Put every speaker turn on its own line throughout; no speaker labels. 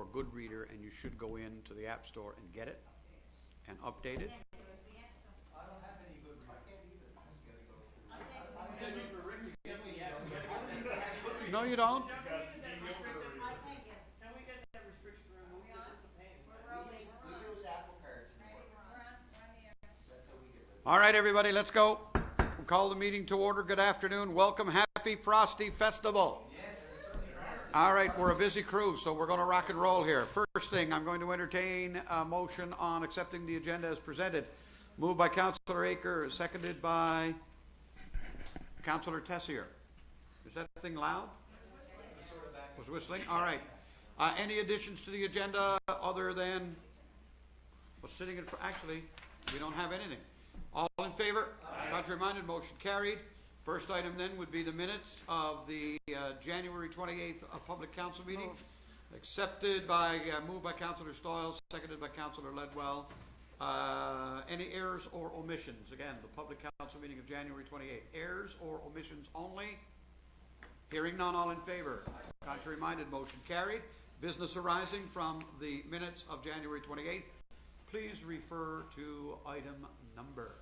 Goodreader, and you should go into the App Store and get it and update it.
I don't have any good readers. I can't either.
No, you don't.
Can we get that restriction removed? We use Apple cards anymore. That's how we get rid of it.
All right, everybody, let's go. We'll call the meeting to order. Good afternoon. Welcome. Happy Frosty Festival. All right, we're a busy crew, so we're going to rock and roll here. First thing, I'm going to entertain a motion on accepting the agenda as presented. Moved by Councillor Aker, seconded by Councillor Tessier. Is that thing loud? Was whistling? All right. Any additions to the agenda other than what's sitting in front? Actually, we don't have anything. All in favor? Contrary-minded, motion carried. First item then would be the minutes of the January 28th public council meeting. Accepted by, moved by Councillor Stoyles, seconded by Councillor Ledwell. Any errors or omissions? Again, the public council meeting of January 28th. Errors or omissions only? Hearing none, all in favor? Contrary-minded, motion carried. Business arising from the minutes of January 28th. Please refer to item number.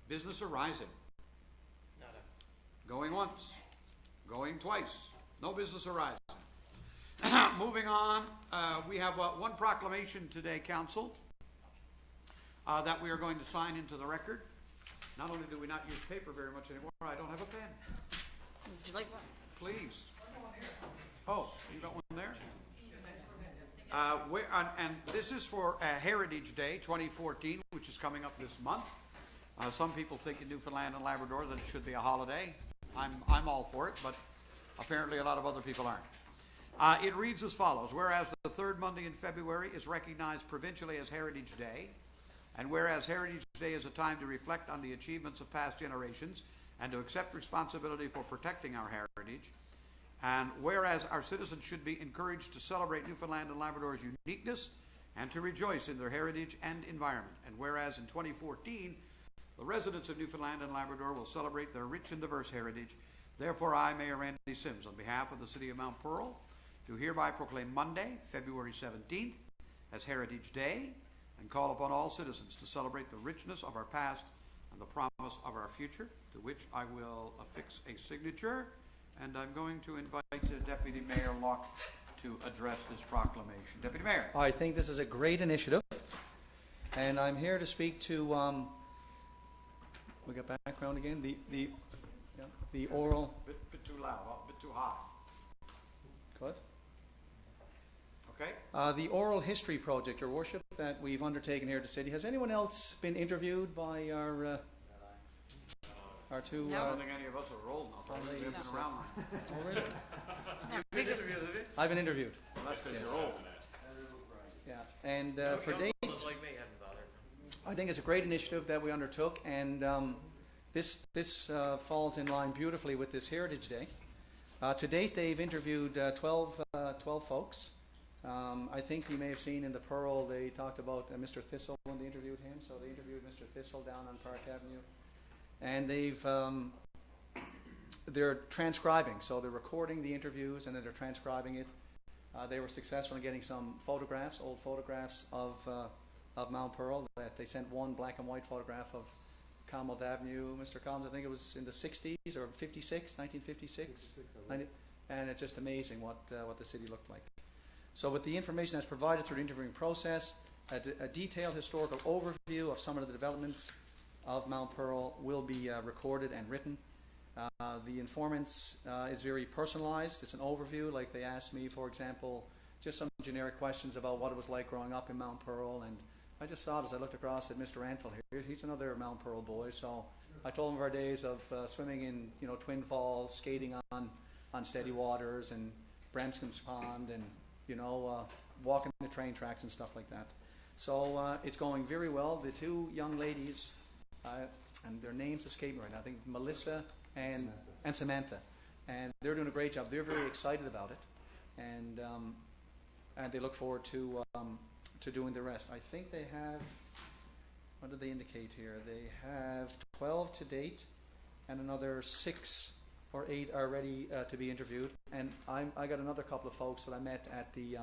Business arising. Going once. Going twice. No business arising. Moving on, we have one proclamation today, Council, that we are going to sign into the record. Not only do we not use paper very much anymore, I don't have a pen.
Would you like one?
Please. Oh, you got one there? And this is for Heritage Day 2014, which is coming up this month. Some people think in Newfoundland and Labrador that it should be a holiday. I'm all for it, but apparently a lot of other people aren't. It reads as follows. Whereas the third Monday in February is recognized provincially as Heritage Day, and whereas Heritage Day is a time to reflect on the achievements of past generations and to accept responsibility for protecting our heritage, and whereas our citizens should be encouraged to celebrate Newfoundland and Labrador's uniqueness and to rejoice in their heritage and environment, and whereas in 2014 the residents of Newfoundland and Labrador will celebrate their rich and diverse heritage. Therefore, I, Mayor Randy Sims, on behalf of the City of Mount Pearl, do hereby proclaim Monday, February 17th, as Heritage Day, and call upon all citizens to celebrate the richness of our past and the promise of our future, to which I will affix a signature. And I'm going to invite Deputy Mayor Locke to address this proclamation. Deputy Mayor.
I think this is a great initiative, and I'm here to speak to we got background again. The oral.
Bit too loud, a bit too high.
Good.
Okay.
The oral history project, Your Worship, that we've undertaken here at the city. Has anyone else been interviewed by our two?
No.
I don't think any of us are old enough. We've been around.
Oh, really?
You've been interviewed, have you?
I've been interviewed.
Unless you're old.
Yeah, and for date,
Like me, hadn't bothered.
I think it's a great initiative that we undertook, and this falls in line beautifully with this Heritage Day. To date, they've interviewed 12 folks. I think you may have seen in the Pearl, they talked about Mr. Thistle when they interviewed him. So they interviewed Mr. Thistle down on Park Avenue, and they're transcribing. So they're recording the interviews and then they're transcribing it. They were successful in getting some photographs, old photographs of Mount Pearl. That they sent one black and white photograph of Commonwealth Avenue, Mr. Collins. I think it was in the 60s or 1956. And it's just amazing what the city looked like. So with the information that's provided through the interviewing process, a detailed historical overview of some of the developments of Mount Pearl will be recorded and written. The informants is very personalized. It's an overview, like they asked me, for example, just some generic questions about what it was like growing up in Mount Pearl. And I just thought, as I looked across at Mr. Antle here, he's another Mount Pearl boy. So I told him of our days of swimming in, Twin Falls, skating on Steady Waters and Branscom's Pond, and walking the train tracks and stuff like that. So it's going very well. The two young ladies, and their names escape me right now. I think Melissa and Samantha, and they're doing a great job. They're very excited about it, and they look forward to doing the rest. I think they have. What did they indicate here? They have 12 to date, and another 6 or 8 are ready to be interviewed. And I got another couple of folks that I met at the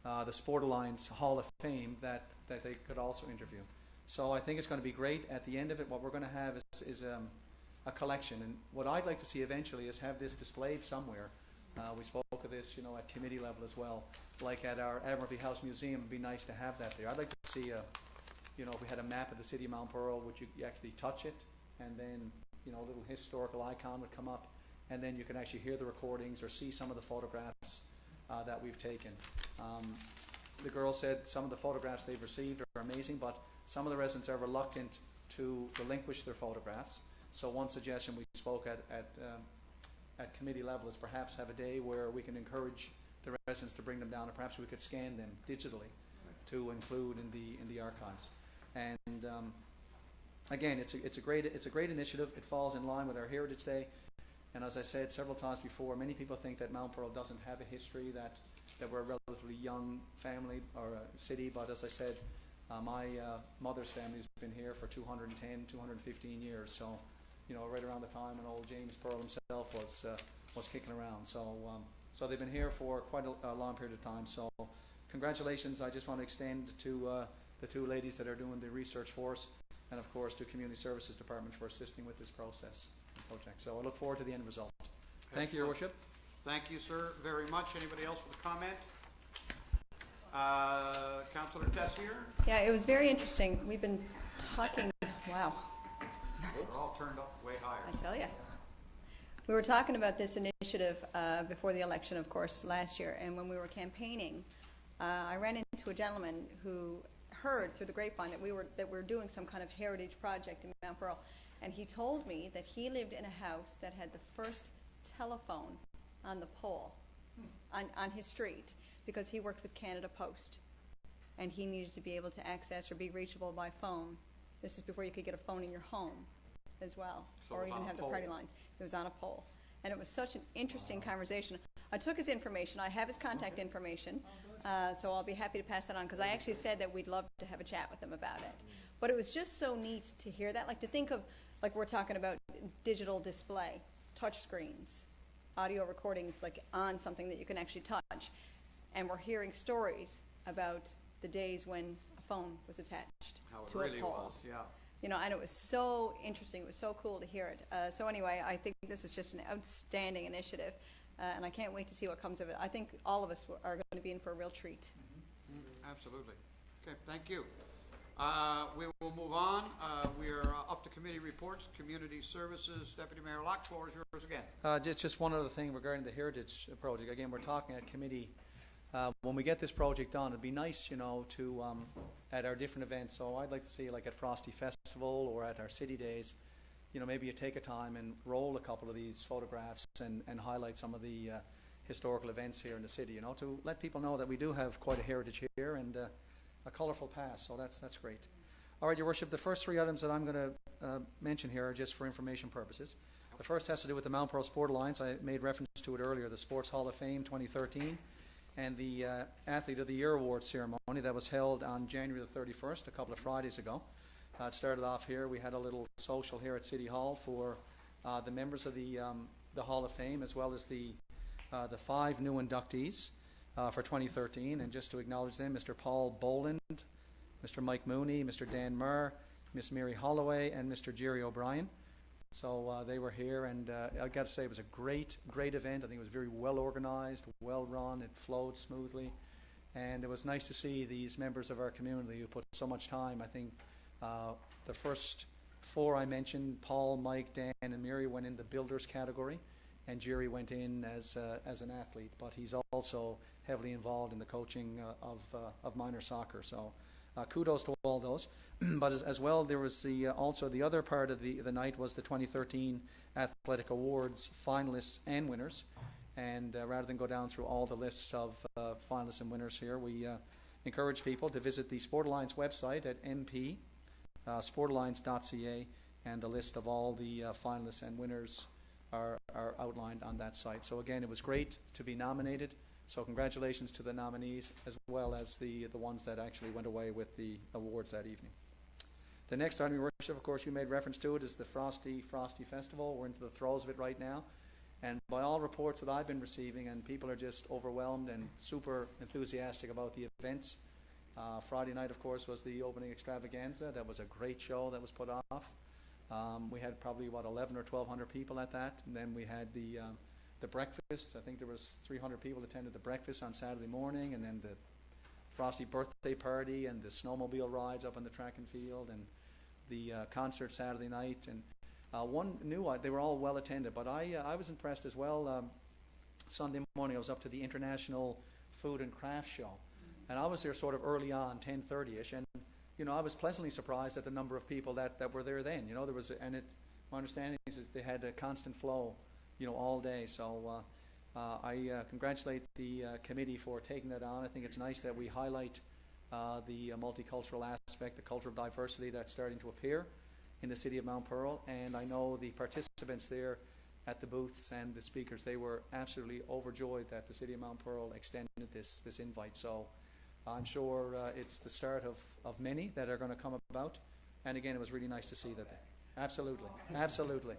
the Sport Alliance Hall of Fame that they could also interview. So I think it's going to be great. At the end of it, what we're going to have is a collection. And what I'd like to see eventually is have this displayed somewhere. We spoke of this, at committee level as well. Like at our Admiralty House Museum, it'd be nice to have that there. I'd like to see if we had a map of the city of Mount Pearl, would you actually touch it, and then, a little historical icon would come up, and then you can actually hear the recordings or see some of the photographs that we've taken. The girl said some of the photographs they've received are amazing, but some of the residents are reluctant to relinquish their photographs. So one suggestion we spoke at committee level is perhaps have a day where we can encourage the residents to bring them down, and perhaps we could scan them digitally to include in the archives. And again, it's a great initiative. It falls in line with our Heritage Day. And as I said several times before, many people think that Mount Pearl doesn't have a history, that we're a relatively young family or a city. But as I said, my mother's family's been here for 210, 215 years. So, right around the time when old James Pearl himself was kicking around. So they've been here for quite a long period of time. So congratulations. I just want to extend to the two ladies that are doing the research for us, and of course to Community Services Department for assisting with this process and project. So I look forward to the end result. Thank you, Your Worship.
Thank you, sir, very much. Anybody else with a comment? Councillor Tessier?
Yeah, it was very interesting. We've been talking, wow,
They're all turned up way higher.
I tell you. We were talking about this initiative before the election, of course, last year, and when we were campaigning, I ran into a gentleman who heard through the grapevine that we were doing some kind of heritage project in Mount Pearl, and he told me that he lived in a house that had the first telephone on the pole on his street because he worked with Canada Post, and he needed to be able to access or be reachable by phone. This is before you could get a phone in your home as well,
So
or
it was
even
on a
have the
pole.
party lines. It was on a pole, and it was such an interesting conversation. I took his information. I have his contact information, so I'll be happy to pass that on, because I actually said that we'd love to have a chat with him about it. But it was just so neat to hear that, like to think of, like we're talking about digital display, touch screens, audio recordings like on something that you can actually touch. And we're hearing stories about the days when a phone was attached
How it
to
really
a pole.
was, yeah.
And it was so interesting. It was so cool to hear it. So anyway, I think this is just an outstanding initiative, and I can't wait to see what comes of it. I think all of us are going to be in for a real treat.
Absolutely. Okay, thank you. We will move on. We are up to committee reports. Community Services, Deputy Mayor Locke, floor is yours again.
Just one other thing regarding the Heritage Project. Again, we're talking at committee. When we get this project done, it'd be nice, to at our different events. So I'd like to see, like at Frosty Festival or at our City Days, maybe you take a time and roll a couple of these photographs and highlight some of the historical events here in the city. To let people know that we do have quite a heritage here and a colourful past. So that's great. All right, Your Worship. The first three items that I'm going to mention here are just for information purposes. The first has to do with the Mount Pearl Sport Alliance. I made reference to it earlier. The Sports Hall of Fame 2013. And the Athlete of the Year Award ceremony that was held on January the 31st, a couple of Fridays ago. It started off here. We had a little social here at City Hall for the members of the Hall of Fame, as well as the 5 new inductees for 2013. And just to acknowledge them, Mr. Paul Boland, Mr. Mike Mooney, Mr. Dan Murr, Miss Mary Holloway, and Mr. Jerry O'Brien. So they were here, and I got to say it was a great event. I think it was very well organized, well run. It flowed smoothly, and it was nice to see these members of our community who put so much time. I think the first 4 I mentioned, Paul, Mike, Dan, and Mary, went in the builders category, and Jerry went in as an athlete. But he's also heavily involved in the coaching of minor soccer. So. Kudos to all those. But as well, there was also the other part of the night was the 2013 Athletic Awards finalists and winners. And rather than go down through all the lists of finalists and winners here, we encourage people to visit the Sport Alliance website at sportalliance.ca, and the list of all the finalists and winners are outlined on that site. So again, it was great to be nominated. So congratulations to the nominees, as well as the ones that actually went away with the awards that evening. The next item, Your Worship, of course, you made reference to it, is the Frosty Festival. We're into the throes of it right now. And by all reports that I've been receiving, and people are just overwhelmed and super enthusiastic about the events. Friday night, of course, was the opening extravaganza. That was a great show that was put off. We had probably, 11 or 1,200 people at that. And then we had the breakfast. I think there was 300 people attended the breakfast on Saturday morning, and then the Frosty birthday party and the snowmobile rides up on the track and field, and the concert Saturday night. And they were all well attended, but I was impressed as well. Sunday morning, I was up to the International Food and Craft Show, and I was there sort of early on, 10:30ish, and I was pleasantly surprised at the number of people that were there then. There was, my understanding is they had a constant flow, all day. So I congratulate the committee for taking that on. I think it's nice that we highlight the multicultural aspect, the cultural diversity that's starting to appear in the city of Mount Pearl. And I know the participants there at the booths and the speakers, they were absolutely overjoyed that the city of Mount Pearl extended this invite. So I'm sure it's the start of many that are going to come about. And again, it was really nice to see that. Absolutely.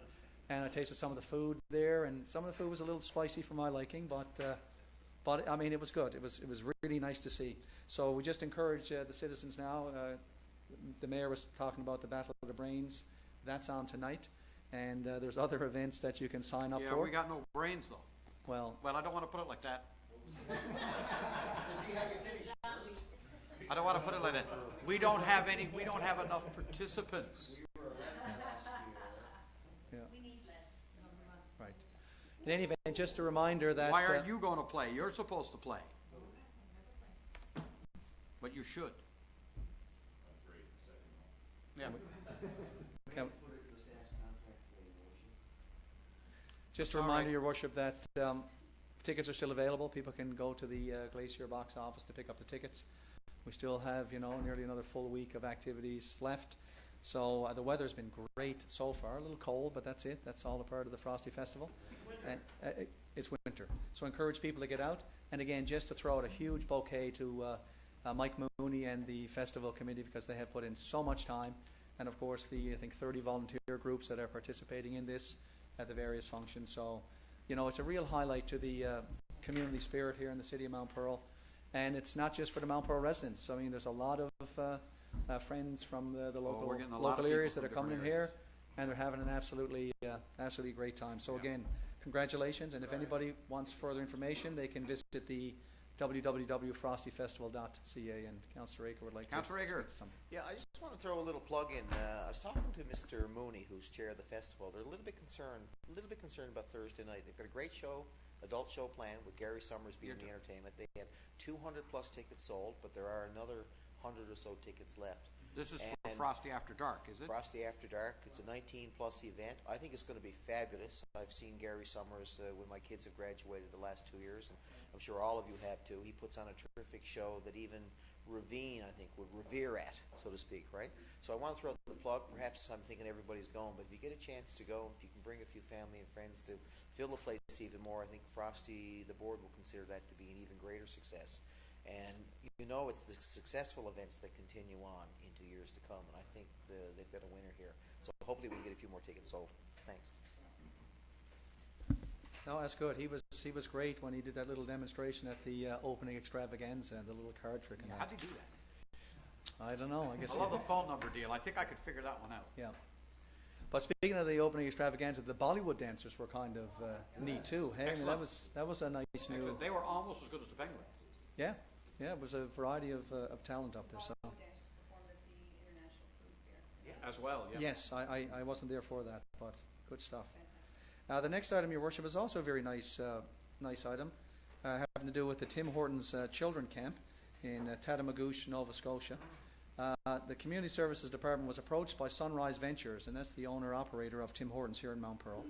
And I tasted some of the food there, and some of the food was a little spicy for my liking, but I mean, it was good. It was really nice to see. So we just encourage the citizens now. The mayor was talking about the Battle of the Brains. That's on tonight, and there's other events that you can sign up for.
Yeah, we got no brains though.
Well,
I don't want to put it like that. I don't want to put it like that. We don't have enough participants.
Yeah. Right. In any event, just a reminder that...
Why aren't you going to play? You're supposed to play. But you should. Yeah.
Just a reminder, Your Worship, that tickets are still available. People can go to the Glacier box office to pick up the tickets. We still have, nearly another full week of activities left. So the weather's been great so far. A little cold, but that's it. That's all a part of the Frosty Festival. It's winter. So encourage people to get out. And again, just to throw out a huge bouquet to Mike Mooney and the festival committee, because they have put in so much time. And of course, I think 30 volunteer groups that are participating in this at the various functions. So, it's a real highlight to the community spirit here in the city of Mount Pearl. And it's not just for the Mount Pearl residents. I mean, there's a lot of friends from the local areas that are coming in here, and they're having an absolutely great time. So again, congratulations. And if anybody wants further information, they can visit the www.frostyfestival.ca, and Councillor Aker would like to
Councillor Aker.
something.
Yeah, I just want to throw a little plug in. I was talking to Mr. Mooney, who's chair of the festival. They're a little bit concerned about Thursday night. They've got a great show, adult show planned with Gary Summers being the entertainment. They have 200 plus tickets sold, but there are another 100 or so tickets left.
This is for Frosty After Dark, is it?
Frosty After Dark. It's a 19-plus event. I think it's going to be fabulous. I've seen Gary Summers when my kids have graduated the last 2 years, and I'm sure all of you have too. He puts on a terrific show that even Ravine, I think, would revere at, so to speak, right? So I want to throw out the plug. Perhaps I'm thinking everybody's going, but if you get a chance to go, if you can bring a few family and friends to fill the place even more, I think Frosty, the board, will consider that to be an even greater success. And it's the successful events that continue on into years to come, and I think they've got a winner here. So hopefully we can get a few more tickets sold. Thanks.
No, that's good. He was great when he did that little demonstration at the opening extravaganza, the little card trick.
How'd he do that?
I don't know. I guess.
I love the phone number deal. I think I could figure that one out.
Yeah. But speaking of the opening extravaganza, the Bollywood dancers were kind of neat too. Hey, I mean, that was a nice new.
They were almost as good as the Penguins.
Yeah, it was a variety of talent up there. So.
As well, yeah.
Yes, I wasn't there for that, but good stuff. The next item, Your Worship, is also a very nice item, having to do with the Tim Hortons Children Camp in Tatamagouche, Nova Scotia. The Community Services Department was approached by Sunrise Ventures, and that's the owner-operator of Tim Hortons here in Mount Pearl.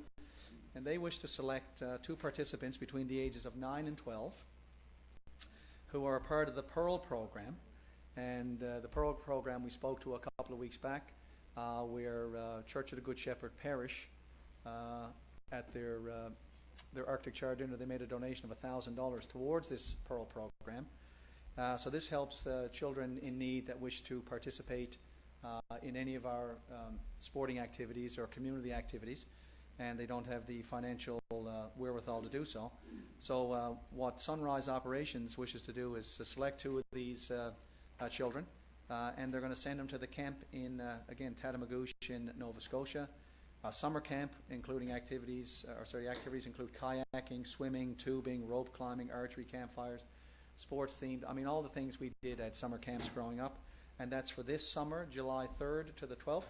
And they wish to select 2 participants between the ages of 9 and 12 who are a part of the Pearl program. And the Pearl program we spoke to a couple of weeks back, where Church of the Good Shepherd Parish, at their Arctic Char dinner, they made a donation of $1,000 towards this Pearl program. So this helps children in need that wish to participate in any of our sporting activities or community activities. and they don't have the financial wherewithal to do so. So what Sunrise Operations wishes to do is to select 2 of these children, and they're going to send them to the camp in, again, Tatamagouche in Nova Scotia. Summer camp, including activities include kayaking, swimming, tubing, rope climbing, archery, campfires, sports themed. I mean, all the things we did at summer camps growing up. And that's for this summer, July 3rd to the 12th.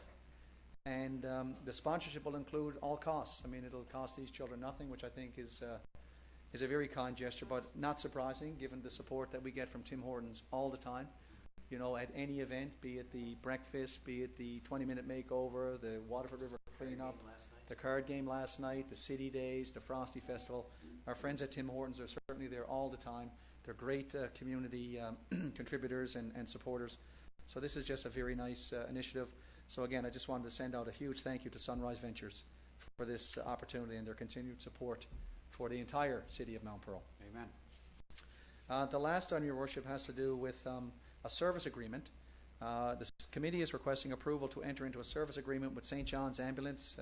And the sponsorship will include all costs. I mean, it'll cost these children nothing, which I think is a very kind gesture, but not surprising given the support that we get from Tim Hortons all the time. You know, at any event, be it the breakfast, be it the 20-minute makeover, the Waterford River cleanup, the card game last night, the City Days, the Frosty Festival. Our friends at Tim Hortons are certainly there all the time. They're great community contributors and supporters. So this is just a very nice initiative. So again, I just wanted to send out a huge thank you to Sunrise Ventures for this opportunity and their continued support for the entire city of Mount Pearl.
Amen.
The last item, Your Worship, has to do with a service agreement. This committee is requesting approval to enter into a service agreement with St. John's Ambulance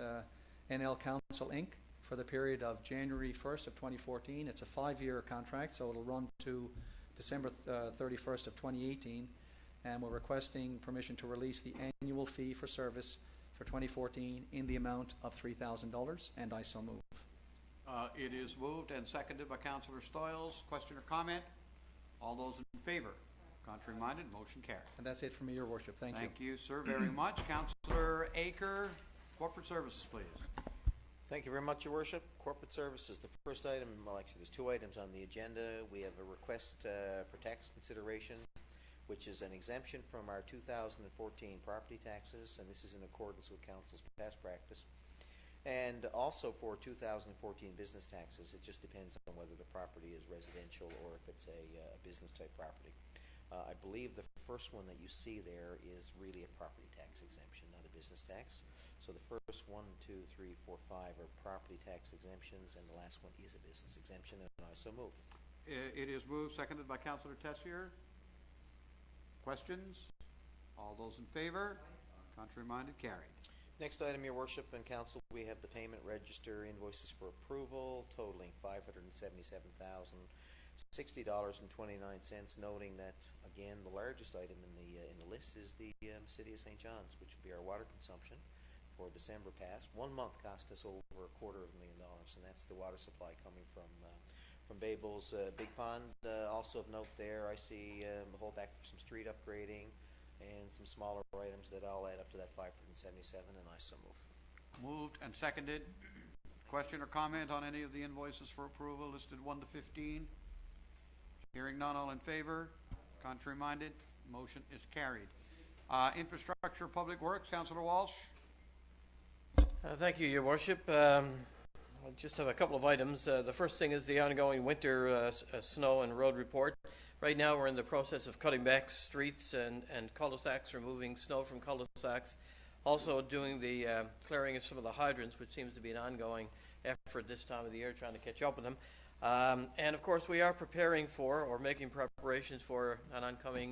NL Council, Inc. for the period of January 1st of 2014. It's a 5-year contract, so it'll run to December 31st of 2018. And we're requesting permission to release the annual fee for service for 2014 in the amount of $3,000, and I so move.
It is moved and seconded by Councillor Stoyles. Question or comment? All those in favor? Contrary-minded, motion carried.
And that's it from me, Your Worship. Thank you.
Thank you, sir, very much. Councillor Aker, Corporate Services, please.
Thank you very much, Your Worship. Corporate Services, the first item, well, actually, there's 2 items on the agenda. We have a request for tax consideration, which is an exemption from our 2014 property taxes, and this is in accordance with Council's past practice. And also for 2014 business taxes. It just depends on whether the property is residential or if it's a business-type property. I believe the first one that you see there is really a property tax exemption, not a business tax. So the first 1, 2, 3, 4, 5 are property tax exemptions, and the last one is a business exemption, and I so move.
It is moved, seconded by Councillor Tessier. Questions? All those in favor? Contrary-minded, carried.
Next item, Your Worship and Council, we have the payment register invoices for approval totaling $577,060.29, noting that, again, the largest item in the list is the City of St. John's, which would be our water consumption for December past. 1 month cost us over $250,000, and that's the water supply coming from Babel's Big Pond. Also of note there, I see a hold back for some street upgrading and some smaller items that all add up to that $577, and I so move.
Moved and seconded. Question or comment on any of the invoices for approval listed 1 to 15? Hearing none, all in favor? Contrary-minded, motion is carried. Infrastructure, Public Works, Councillor Walsh.
Thank you, Your Worship. I just have a couple of items. The first thing is the ongoing winter snow and road report. Right now we're in the process of cutting back streets and cul-de-sacs, removing snow from cul-de-sacs. Also doing the clearing of some of the hydrants, which seems to be an ongoing effort this time of the year, trying to catch up with them. And of course we are preparing for, or making preparations for, an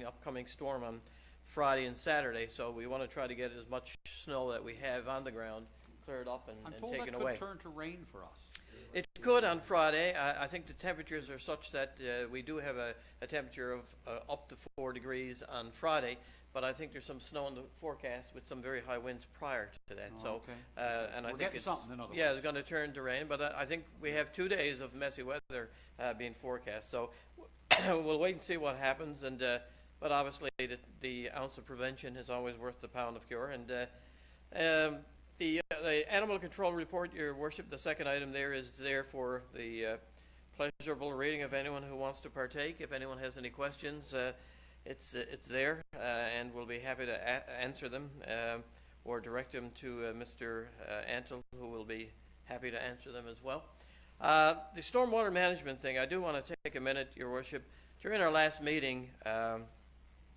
upcoming storm on Friday and Saturday. So we want to try to get as much snow that we have on the ground cleared up and taken away.
It could turn to rain for us.
It could on Friday. I think the temperatures are such that we do have a temperature of up to 4 degrees on Friday, but I think there's some snow in the forecast with some very high winds prior to that.
Okay.
And I
We're
think
getting something, in other words.
Yeah, it's going to turn to rain, but I think we have 2 days of messy weather being forecast. So we'll wait and see what happens. And but obviously the ounce of prevention is always worth the pound of cure. And the animal control report, Your Worship, the second item there is there for the pleasurable reading of anyone who wants to partake. If anyone has any questions, it's there, and we'll be happy to answer them or direct them to Mr. Antle, who will be happy to answer them as well. The stormwater management thing, I do want to take a minute, Your Worship. During our last meeting,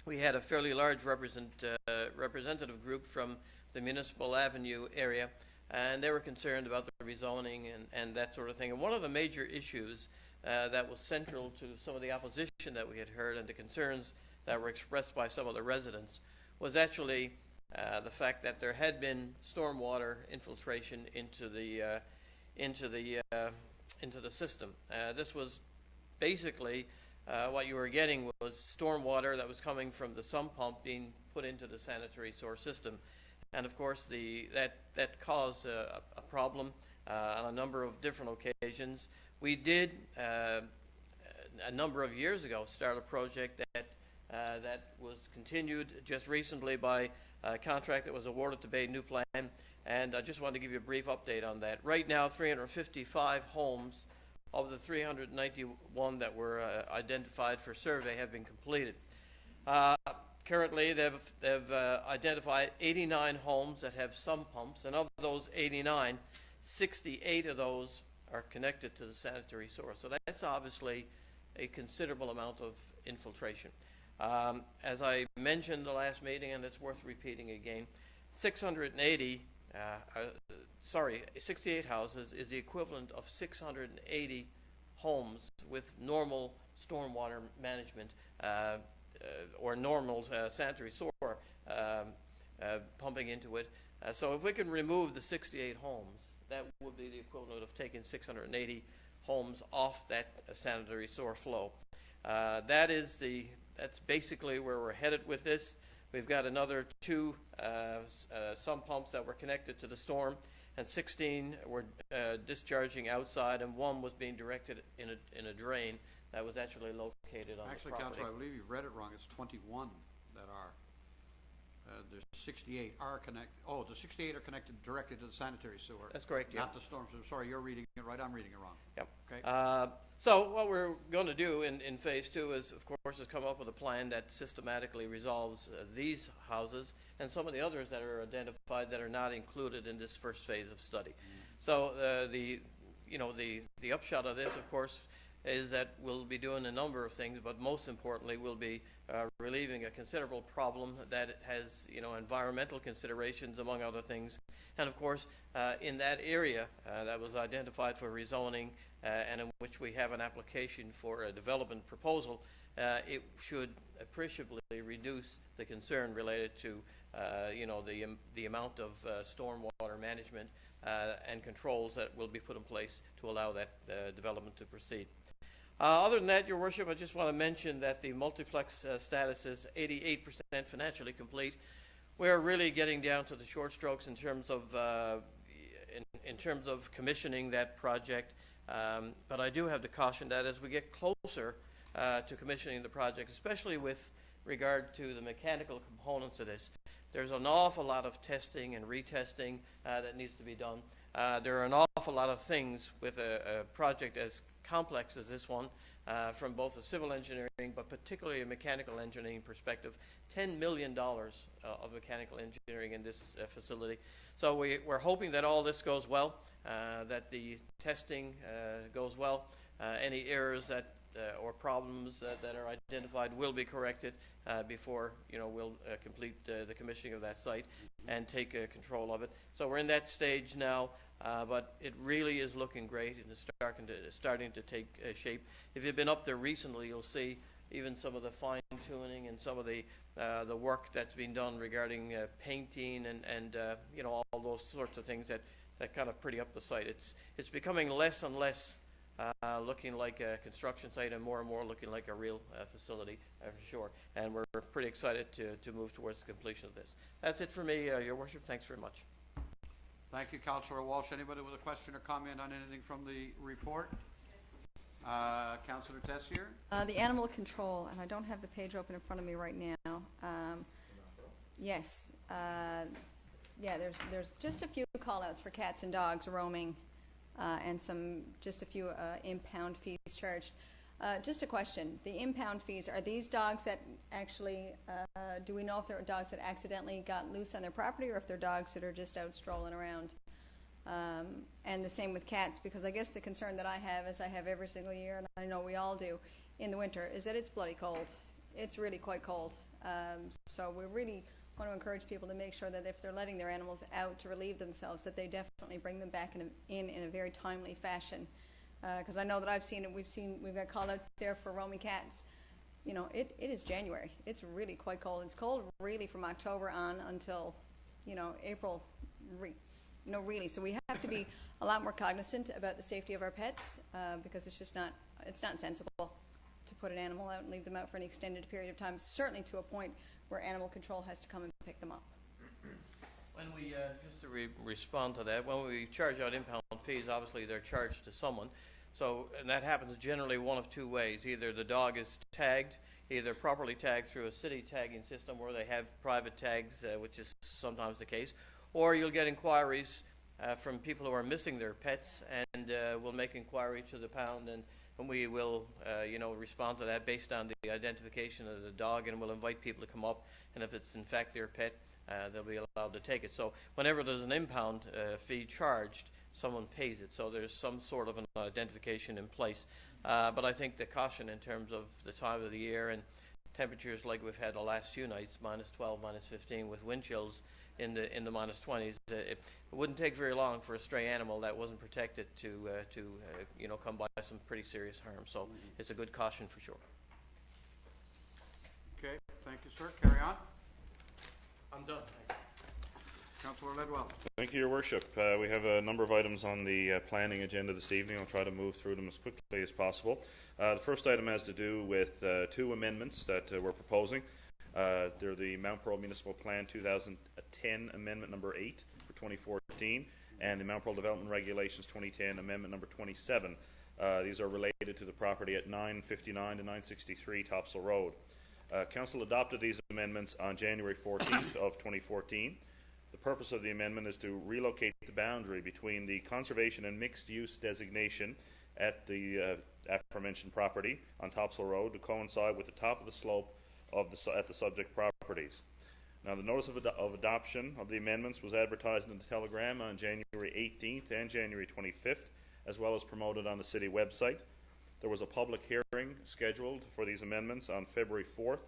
we had a fairly large representative group from the Municipal Avenue area, and they were concerned about the rezoning and that sort of thing. And one of the major issues that was central to some of the opposition that we had heard and the concerns that were expressed by some of the residents was actually the fact that there had been stormwater infiltration into the system. This was basically what you were getting was stormwater that was coming from the sump pump being put into the sanitary sewer system, and of course that caused a problem on a number of different occasions. We did a number of years ago start a project that was continued just recently by a contract that was awarded to Bay New Plan, and I just wanted to give you a brief update on that. Right now, 355 homes of the 391 that were identified for survey have been completed. Currently, they've identified 89 homes that have sump pumps, and of those 89, 68 of those are connected to the sanitary sewer. So that's obviously a considerable amount of infiltration. As I mentioned the last meeting, and it's worth repeating again, 68 houses is the equivalent of 680 homes with normal stormwater management or normal sanitary sewer pumping into it. So if we can remove the 68 homes, that would be the equivalent of taking 680 homes off that sanitary sewer flow. That's basically where we're headed with this. We've got another 2 sump pumps that were connected to the storm, and 16 were discharging outside, and 1 was being directed in a drain that was actually located on the property.
Councillor, I believe you've read it wrong. It's 21 that are. There's 68 are connected. Oh, the 68 are connected directly to the sanitary sewer.
That's correct, yeah.
Not the storm. So sorry, you're reading it right. I'm reading it wrong.
Yep.
Okay.
So what we're going to do in phase 2 is, of course, come up with a plan that systematically resolves these houses and some of the others that are identified that are not included in this first phase of study. So the upshot of this, of course, is that we'll be doing a number of things, but most importantly, we'll be relieving a considerable problem that has, environmental considerations, among other things. And of course, in that area that was identified for rezoning and in which we have an application for a development proposal, it should appreciably reduce the concern related to, the amount of stormwater management and controls that will be put in place to allow that development to proceed. Other than that, Your Worship, I just want to mention that the multiplex status is 88% financially complete. We're really getting down to the short strokes in terms of commissioning that project. But I do have to caution that as we get closer to commissioning the project, especially with regard to the mechanical components of this, there's an awful lot of testing and retesting that needs to be done. There are an awful lot of things with a project as complex as this one, from both a civil engineering but particularly a mechanical engineering perspective. $10 million of mechanical engineering in this facility. So we're hoping that all this goes well, that the testing goes well. Any errors that or problems that are identified will be corrected before we'll complete the commissioning of that site and take control of it. So we're in that stage now, but it really is looking great and it's starting to take shape. If you've been up there recently, you'll see even some of the fine tuning and some of the work that's been done regarding painting and all those sorts of things that kind of pretty up the site. It's becoming less and less looking like a construction site and more looking like a real facility for sure. And we're pretty excited to move towards the completion of this. That's it for me, Your Worship. Thanks very much.
Thank you, Councillor Walsh. Anybody with a question or comment on anything from the report? Councillor Tessier?
The animal control, and I don't have the page open in front of me right now. Yes. Yeah, there's just a few call-outs for cats and dogs roaming, and just a few impound fees charged. Just a question. The impound fees, are these dogs that actually, do we know if they're dogs that accidentally got loose on their property or if they're dogs that are just out strolling around? And the same with cats, because I guess the concern that I have, as I have every single year, and I know we all do in the winter, is that it's bloody cold. It's really quite cold. So we really want to encourage people to make sure that if they're letting their animals out to relieve themselves, that they definitely bring them back in a very timely fashion. Because I know that I've seen it. We've got call-outs there for roaming cats, you know, it is January. It's really quite cold. It's cold really from October on until, you know, April, really. So we have to be a lot more cognizant about the safety of our pets because it's not sensible to put an animal out and leave them out for an extended period of time, certainly to a point where animal control has to come and pick them up.
When we, just to respond to that, when we charge out impound fees, obviously they're charged to someone. So, and that happens generally one of two ways. Either the dog is tagged, either properly tagged through a city tagging system where they have private tags, which is sometimes the case, or you'll get inquiries from people who are missing their pets, and we'll make inquiry to the pound, and we will, respond to that based on the identification of the dog, and we'll invite people to come up, and if it's in fact their pet, they'll be allowed to take it. So whenever there's an impound fee charged, someone pays it. So there's some sort of an identification in place. But I think the caution in terms of the time of the year and temperatures like we've had the last few nights, minus 12, minus 15, with wind chills in the minus 20s, it wouldn't take very long for a stray animal that wasn't protected to come by some pretty serious harm. So it's a good caution for sure.
Okay, thank you, sir. Carry on.
I'm done.
Councillor Ledwell.
Thank you, Your Worship. We have a number of items on the planning agenda this evening. I'll try to move through them as quickly as possible. The first item has to do with two amendments that we're proposing. They're the Mount Pearl Municipal Plan 2010 Amendment number 8 for 2014 and the Mount Pearl Development Regulations 2010 Amendment number 27. These are related to the property at 959 to 963 Topsail Road. Council adopted these amendments on January 14th of 2014. The purpose of the amendment is to relocate the boundary between the conservation and mixed-use designation at the aforementioned property on Topsail Road to coincide with the top of the slope of at the subject properties. Now, the notice of adoption of the amendments was advertised in the Telegram on January 18th and January 25th, as well as promoted on the city website. There was a public hearing scheduled for these amendments on February 4th.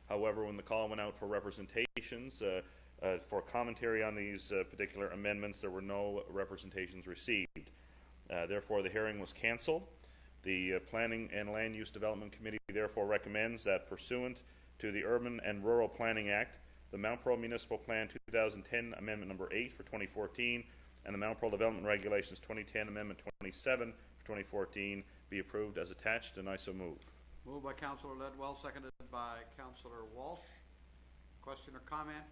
However, when the call went out for representations, for commentary on these particular amendments, there were no representations received. Therefore, the hearing was cancelled. The Planning and Land Use Development Committee therefore recommends that, pursuant to the Urban and Rural Planning Act, the Mount Pearl Municipal Plan 2010 Amendment number 8 for 2014 and the Mount Pearl Development Regulations 2010 Amendment 27 for 2014 be approved as attached, and I so move.
Moved by Councillor Ledwell, seconded by Councillor Walsh. Question or comment?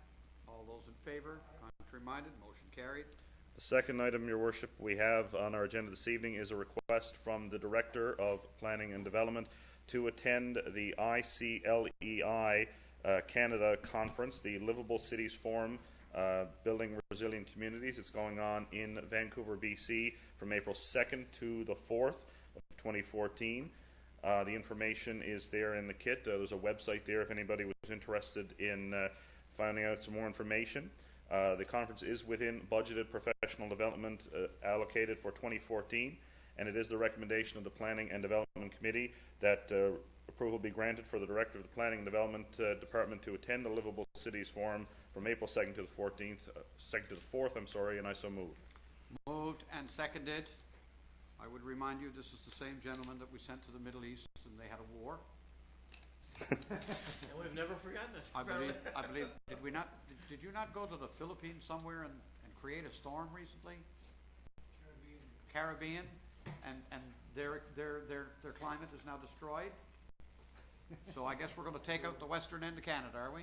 All those in favor? Contrary-minded? Motion carried.
The second item, Your Worship, we have on our agenda this evening is a request from the Director of Planning and Development to attend the ICLEI Canada Conference, the Livable Cities Forum, Building Resilient Communities. It's going on in Vancouver, BC from April 2nd to the 4th of 2014. The information is there in the kit. There's a website there if anybody was interested in finding out some more information. The conference is within budgeted professional development allocated for 2014, and it is the recommendation of the Planning and Development Committee that approval be granted for the Director of the Planning and Development Department to attend the Livable Cities Forum from April 2nd to the 2nd to the 4th, and I so move.
Moved and seconded. I would remind you, this is the same gentleman that we sent to the Middle East, and they had a war.
And we've never forgotten it.
I believe. Did you not go to the Philippines somewhere and create a storm recently? Caribbean, and their climate is now destroyed. So I guess we're going to take out the western end of Canada, are we?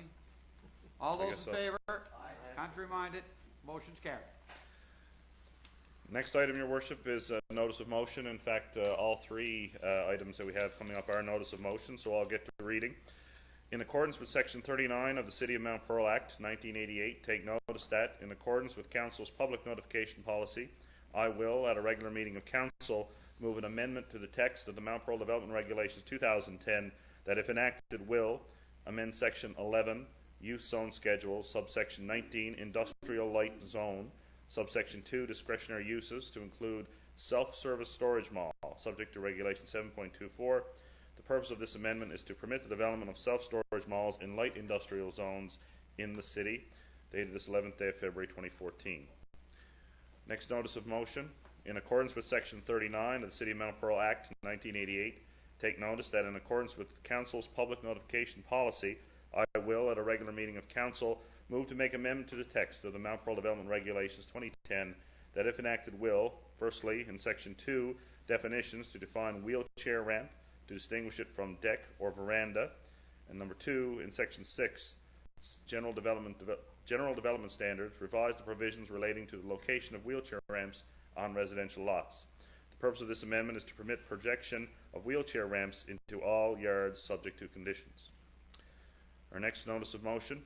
All those in favor? Contrary-minded? Motion's carried.
Next item, Your Worship, is a notice of motion. In fact, all three items that we have coming up are notice of motion, so I'll get to reading. In accordance with Section 39 of the City of Mount Pearl Act, 1988, take notice that, in accordance with Council's public notification policy, I will, at a regular meeting of Council, move an amendment to the text of the Mount Pearl Development Regulations 2010 that, if enacted, will amend Section 11, Use Zone Schedule, subsection 19, Industrial Light Zone, subsection 2, Discretionary Uses, to include self-service storage mall, subject to Regulation 7.24. The purpose of this amendment is to permit the development of self-storage malls in light industrial zones in the city, dated this 11th day of February 2014. Next notice of motion. In accordance with Section 39 of the City of Mount Pearl Act 1988, take notice that in accordance with Council's public notification policy, I will, at a regular meeting of Council, move to make amendment to the text of the Mount Pearl Development Regulations 2010 that, if enacted, will, firstly, in Section 2, definitions to define wheelchair ramp to distinguish it from deck or veranda, and number 2, in Section 6, general development standards, revise the provisions relating to the location of wheelchair ramps on residential lots. The purpose of this amendment is to permit projection of wheelchair ramps into all yards subject to conditions. Our next notice of motion.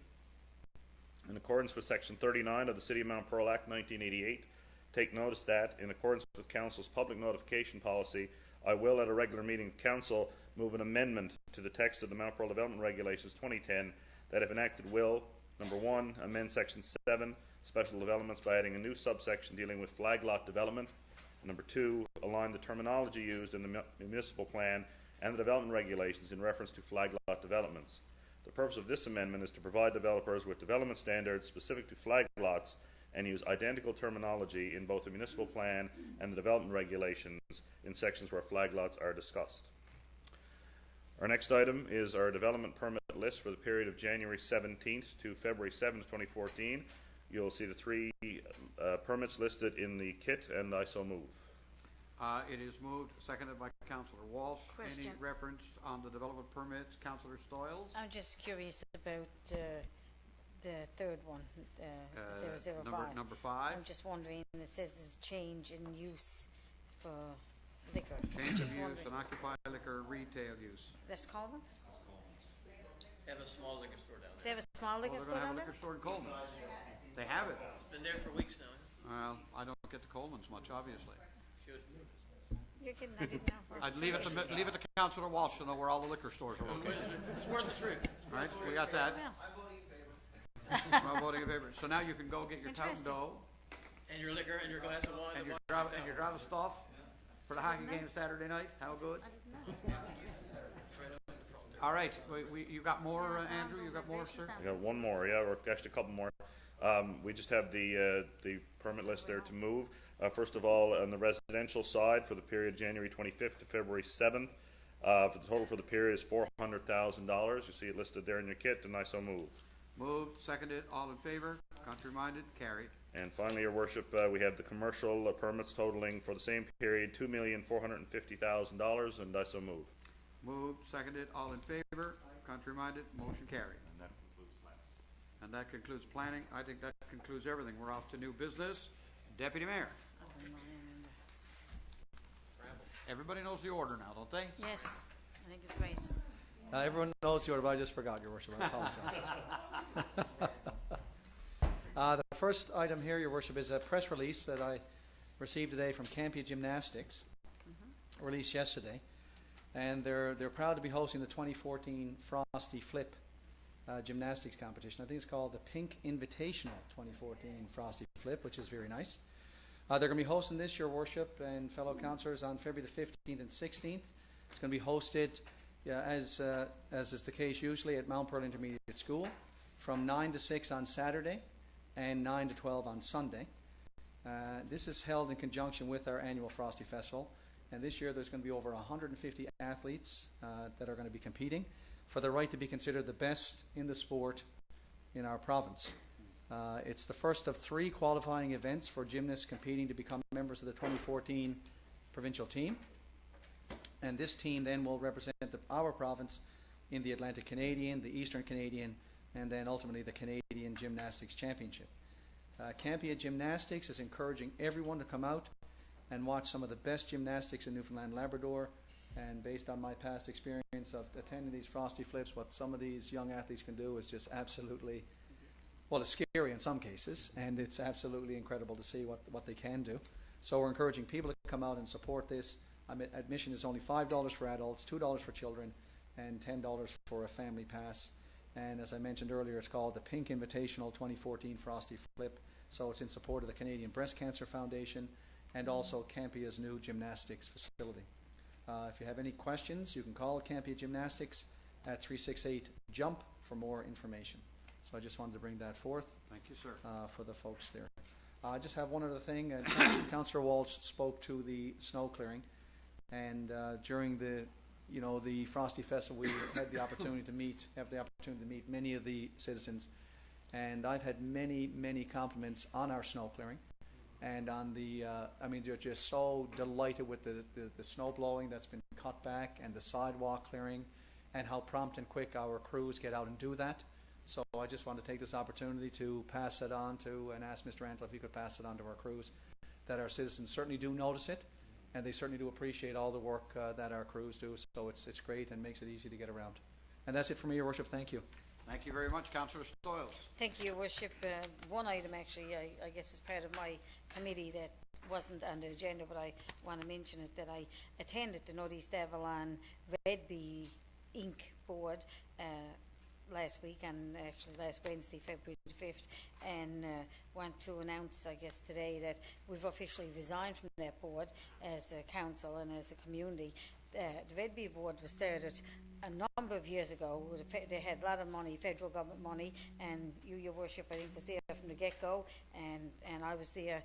In accordance with Section 39 of the City of Mount Pearl Act 1988, take notice that, in accordance with Council's public notification policy, I will, at a regular meeting of Council, move an amendment to the text of the Mount Pearl Development Regulations 2010 that, if enacted, will, number 1, amend Section 7, special developments, by adding a new subsection dealing with flag lot development, and number 2, align the terminology used in the municipal plan and the development regulations in reference to flag lot developments. The purpose of this amendment is to provide developers with development standards specific to flag lots and use identical terminology in both the municipal plan and the development regulations in sections where flag lots are discussed. Our next item is our development permit list for the period of January 17th to February 7th, 2014. You'll see the 3 permits listed in the kit, and I so move.
It is moved, seconded by Councillor Walsh.
Question.
Any reference on the development permits, Councillor Stoyles?
I'm just curious about the third one, 005.
Number 5.
I'm just wondering, it says it's change in use for liquor.
Change of
Just
use
wondering.
and occupy liquor retail use.
That's Coleman's?
Have a small liquor store down
They have a small
Well,
liquor
they're
store
going to have
down
a
there?
liquor store in Coleman. They have it.
It's been there for weeks now.
Well, I don't get to Coleman's much, obviously.
Should.
You're kidding, I didn't know.
I'd leave it to Councillor Walsh to know where all the liquor stores are located.
It's more than 3.
Right? We got that.
Well,
I'm voting in favor. So now you can go get your Town
Interesting.
Dough
And your liquor and your glass of wine.
and your driving stuff for the hockey game Saturday night. How good?
I didn't know.
All right. You got more, Andrew? You got more, sir?
I got one more, yeah, or actually a couple more. We just have the permit list there to move. First of all, on the residential side, for the period January 25th to February 7th, for the total for the period is $400,000. You see it listed there in your kit, and I so move.
Moved, seconded, all in favor? Contrary-minded, carried.
And finally, Your Worship, we have the commercial permits totaling for the same period $2,450,000, and I so move.
Moved, seconded, all in favor? Contrary-minded, motion carried. And that concludes planning. I think that concludes everything. We're off to new business. Deputy Mayor. Everybody knows the order now, don't they?
Yes, I think it's great.
Everyone knows the order, but I just forgot, Your Worship. I apologize. The first item here, Your Worship, is a press release that I received today from Campia Gymnastics, released yesterday. And they're proud to be hosting the 2014 Frosty Flip gymnastics competition. I think it's called the Pink Invitational 2014 Frosty Flip, which is very nice. They're going to be hosting this, Your Worship and fellow councillors, on February the 15th and 16th. It's going to be hosted, as is the case usually, at Mount Pearl Intermediate School from 9 to 6 on Saturday and 9 to 12 on Sunday. This is held in conjunction with our annual Frosty Festival. And this year there's going to be over 150 athletes that are going to be competing for the right to be considered the best in the sport in our province. It's the first of 3 qualifying events for gymnasts competing to become members of the 2014 provincial team. And this team then will represent our province in the Atlantic Canadian, the Eastern Canadian, and then ultimately the Canadian Gymnastics Championship. Campia Gymnastics is encouraging everyone to come out and watch some of the best gymnastics in Newfoundland and Labrador. And based on my past experience of attending these Frosty Flips, what some of these young athletes can do is just absolutely, well, it's scary in some cases, and it's absolutely incredible to see what they can do. So we're encouraging people to come out and support this. Admission is only $5 for adults, $2 for children, and $10 for a family pass. And as I mentioned earlier, it's called the Pink Invitational 2014 Frosty Flip. So it's in support of the Canadian Breast Cancer Foundation and also Campia's new gymnastics facility. If you have any questions, you can call Campia Gymnastics at 368-JUMP for more information. So I just wanted to bring that forth.
Thank you, sir.
For the folks there. I just have one other thing. Councillor Walsh spoke to the snow clearing, and during the the Frosty Festival, we had the opportunity to meet many of the citizens, and I've had many compliments on our snow clearing, and on the. They're just so delighted with the snow blowing that's been cut back and the sidewalk clearing, and how prompt and quick our crews get out and do that. So I just want to take this opportunity to pass it on to, and ask Mr. Antler if he could pass it on to our crews, that our citizens certainly do notice it, and they certainly do appreciate all the work that our crews do. So it's great and makes it easy to get around. And that's it for me, Your Worship. Thank you.
Thank you very much, Councillor Stoyles.
Thank you, Your Worship. One item actually, I guess is part of my committee that wasn't on the agenda, but I want to mention it, that I attended the Northeast Avalon Redby Inc. board last week, and actually last Wednesday, February the 5th, and want to announce, I guess today, that we've officially resigned from that board as a council and as a community. The Redby board was started a number of years ago. They had a lot of money, federal government money, and you, Your Worship, I think was there from the get-go, and I was there,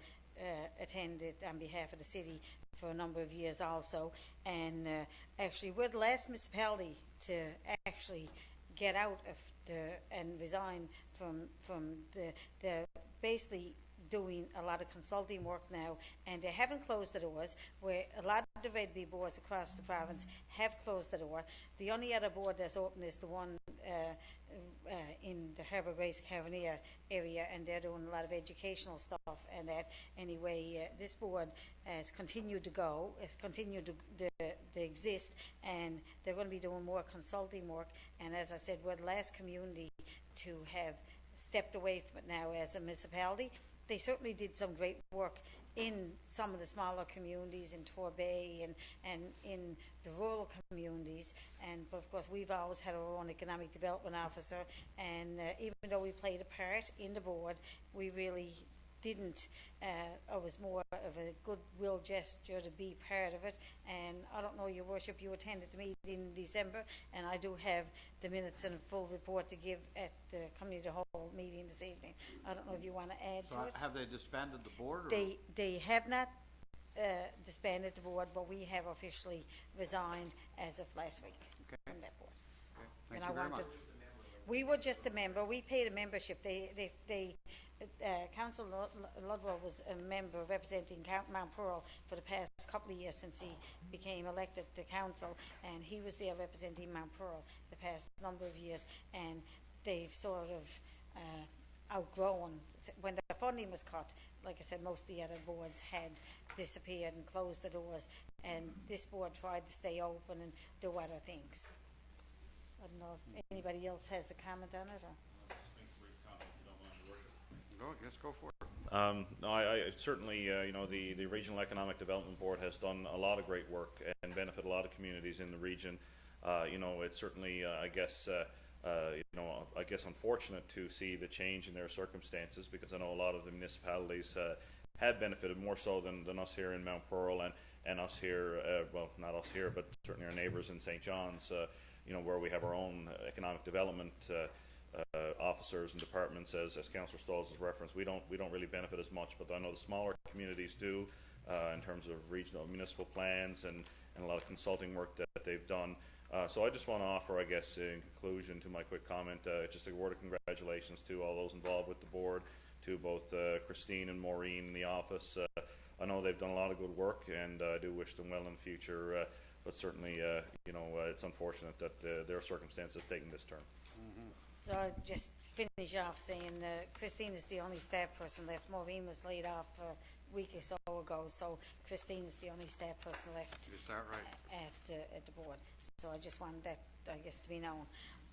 attended on behalf of the city for a number of years also, and actually we're the last municipality to actually get out of and resign from the basically doing a lot of consulting work now, and they haven't closed the doors, where a lot of the Redby boards across the province have closed the door. The only other board that's open is the one in the Harbour Grace Caronier area, and they're doing a lot of educational stuff and that. Anyway, this board has continued to go, it's continued to exist, and they're going to be doing more consulting work. And as I said, we're the last community to have stepped away from it now as a municipality. They certainly did some great work in some of the smaller communities in Torbay and in the rural communities, but of course we've always had our own economic development officer, and even though we played a part in the board, we really didn't. It was more of a goodwill gesture to be part of it. And I don't know, Your Worship, you attended the meeting in December, and I do have the minutes and a full report to give at the committee of the whole meeting this evening. I don't know if you want to add to it.
Have they disbanded the board? Or?
They have not disbanded the board, but we have officially resigned as of last week from that board.
Okay. Thank you very much.
We were just a member. We paid a membership. Councillor Ludwell was a member representing Mount Pearl for the past couple of years since he became elected to council, and he was there representing Mount Pearl the past number of years, and they've sort of outgrown. When the funding was cut, like I said, most of the other boards had disappeared and closed the doors, and this board tried to stay open and do other things. I don't know if anybody else has a comment on it. Or?
Go for it.
No, I certainly, the Regional Economic Development Board has done a lot of great work and benefit a lot of communities in the region. It's certainly, I guess unfortunate to see the change in their circumstances, because I know a lot of the municipalities have benefited more so than us here in Mount Pearl and us here, well, not us here, but certainly our neighbours in St. John's, where we have our own economic development officers and departments, as Councillor Stoyles has referenced. We don't really benefit as much, but I know the smaller communities do, in terms of regional municipal plans and a lot of consulting work that they've done. So I just want to offer, I guess, in conclusion to my quick comment, just a word of congratulations to all those involved with the board, to both Christine and Maureen in the office. I know they've done a lot of good work, and I do wish them well in the future, but certainly, it's unfortunate that their circumstances have taken this turn.
So I'll just finish off saying Christine is the only staff person left. Maureen was laid off a week or so ago, so Christine is the only staff person left.
Is that right?
At the board. So I just wanted that, I guess, to be known.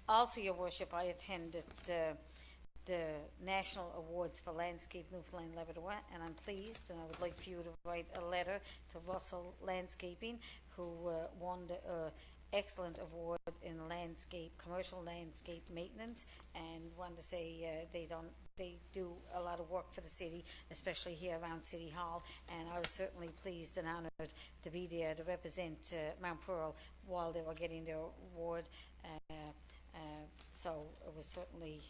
Also, Your Worship, I attended the National Awards for Landscape Newfoundland Labrador, and I'm pleased, and I would like for you to write a letter to Russell Landscaping, who won the excellent award in commercial landscape maintenance, and want to say they do a lot of work for the city, especially here around City Hall, and I was certainly pleased and honoured to be there to represent Mount Pearl while they were getting their award. So it was certainly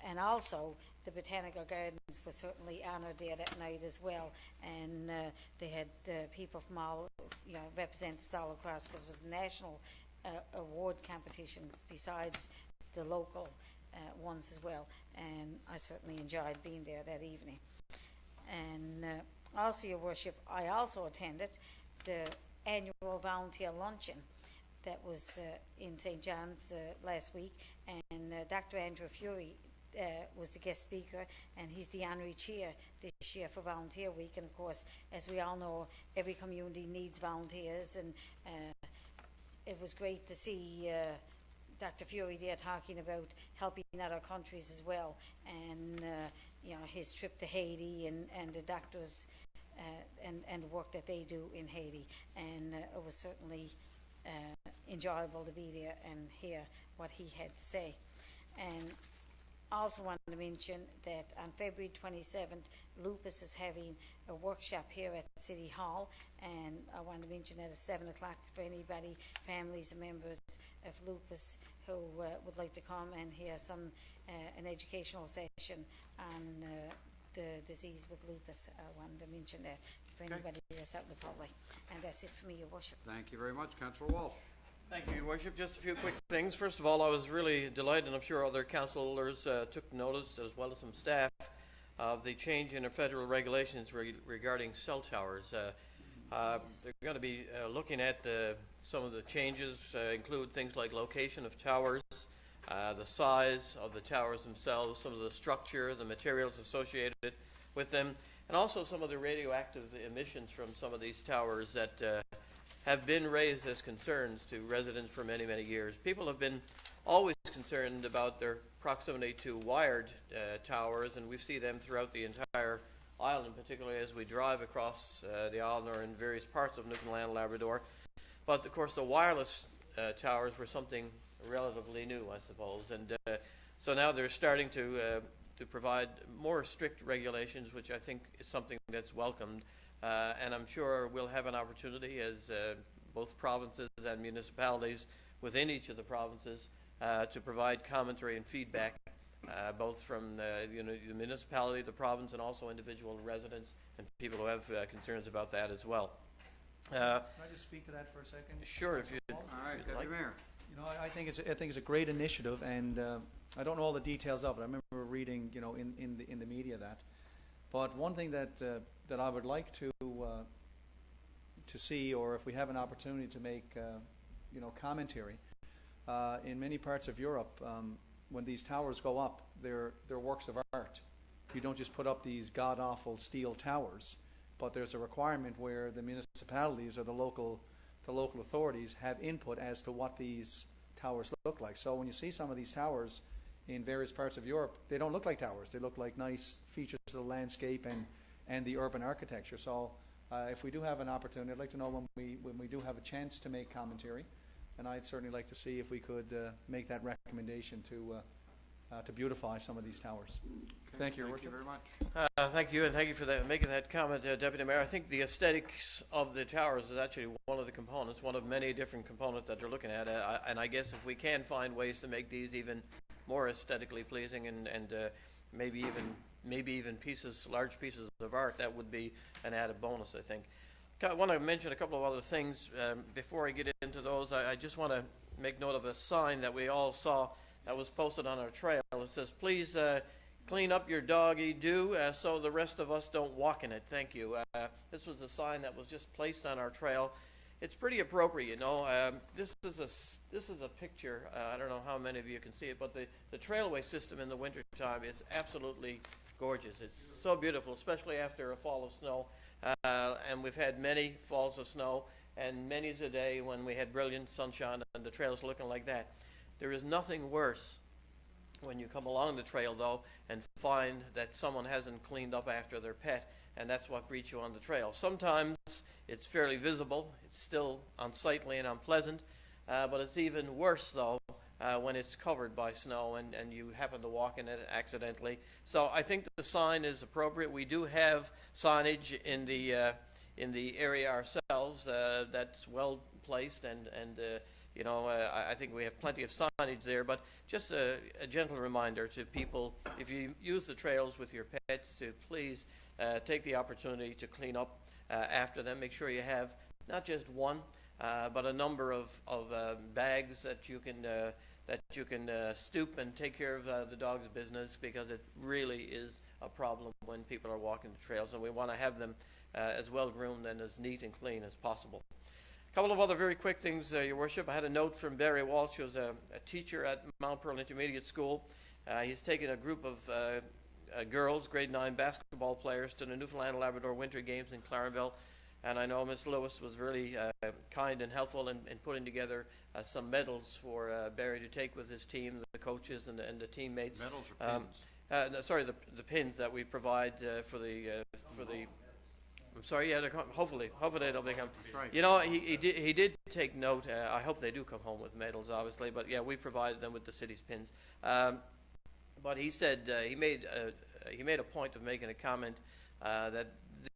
and also the Botanical Gardens were certainly honoured there that night as well, and they had people from all, representatives all across, because it was national award competitions besides the local ones as well, and I certainly enjoyed being there that evening. And also, Your Worship, I also attended the annual volunteer luncheon that was in St. John's last week, and Dr. Andrew Fury was the guest speaker, and he's the honorary chair this year for Volunteer Week. And of course, as we all know, every community needs volunteers, and it was great to see Dr. Fury there talking about helping other countries as well, and his trip to Haiti, and the doctors and the work that they do in Haiti, and it was certainly enjoyable to be there and hear what he had to say. And also wanted to mention that on February 27th, Lupus is having a workshop here at City Hall, and I want to mention that at 7 o'clock for anybody, families and members of Lupus who would like to come and hear an educational session on the disease with lupus. I wanted to mention that for anybody that's out in the public. And that's it for me, Your Worship.
Thank you very much, Councillor Walsh.
Thank you, Your Worship. Just a few quick things. First of all, I was really delighted, and I'm sure other councillors took notice, as well as some staff, of the change in the federal regulations regarding cell towers. They're going to be looking at some of the changes, include things like location of towers, the size of the towers themselves, some of the structure, the materials associated with them, and also some of the radioactive emissions from some of these towers that have been raised as concerns to residents for many, many years. People have been always concerned about their proximity to wired towers, and we see them throughout the entire island, particularly as we drive across the island or in various parts of Newfoundland and Labrador. But of course, the wireless towers were something relatively new, I suppose, and so now they're starting to provide more strict regulations, which I think is something that's welcomed. And I'm sure we'll have an opportunity as both provinces and municipalities within each of the provinces to provide commentary and feedback, both from the municipality, the province, and also individual residents and people who have concerns about that as well.
Can I just speak to that for a second?
Sure, if you'd.
All right, Deputy Mayor.
I think it's a great initiative, and I don't know all the details of it. I remember reading, in the media that. But one thing that I would like to see, or if we have an opportunity to make, commentary, in many parts of Europe, when these towers go up, they're works of art. You don't just put up these god-awful steel towers, but there's a requirement where the municipalities or the local authorities have input as to what these towers look like. So when you see some of these towers in various parts of Europe, they don't look like towers. They look like nice features of the landscape and the urban architecture. So if we do have an opportunity, I'd like to know when we do have a chance to make commentary, and I'd certainly like to see if we could make that recommendation to beautify some of these towers.
Okay,
Thank you, Your
Thank you
Worship.
very much.
Thank you, and thank you for making that comment, Deputy Mayor. I think the aesthetics of the towers is actually one of the components, one of many different components that they're looking at. And I guess if we can find ways to make these even more aesthetically pleasing and maybe even large pieces of art, that would be an added bonus, I think. I want to mention a couple of other things before I get into those. I just want to make note of a sign that we all saw that was posted on our trail. It says, "Please clean up your doggy-doo so the rest of us don't walk in it. Thank you." This was a sign that was just placed on our trail. It's pretty appropriate, This is a picture. I don't know how many of you can see it, but the trailway system in the wintertime is absolutely gorgeous. It's so beautiful, especially after a fall of snow. And we've had many falls of snow, and many's a day when we had brilliant sunshine and the trail's looking like that. There is nothing worse when you come along the trail, though, and find that someone hasn't cleaned up after their pet, and that's what greets you on the trail. Sometimes it's fairly visible. It's still unsightly and unpleasant, but it's even worse, though, when it's covered by snow and you happen to walk in it accidentally. So I think the sign is appropriate. We do have signage in the area ourselves that's well placed and you know, I think we have plenty of signage there, but just a gentle reminder to people, if you use the trails with your pets, to please take the opportunity to clean up after them. Make sure you have not just one, but a number of bags that you can stoop and take care of the dog's business, because it really is a problem when people are walking the trails, and we want to have them as well groomed and as neat and clean as possible. A couple of other very quick things, Your Worship. I had a note from Barry Walsh, who's a teacher at Mount Pearl Intermediate School. He's taken a group of girls, grade 9 basketball players, to the Newfoundland and Labrador Winter Games in Clarenville. And I know Miss Lewis was really kind and helpful in putting together some medals for Barry to take with his team, the coaches and the teammates.
Medals or pins?
Sorry, the pins that we provide for the. I'm sorry. Yeah, hopefully they'll become.
That's right.
You know, he did take note. I hope they do come home with medals, obviously. But yeah, we provided them with the city's pins. But he said he made a point of making a comment that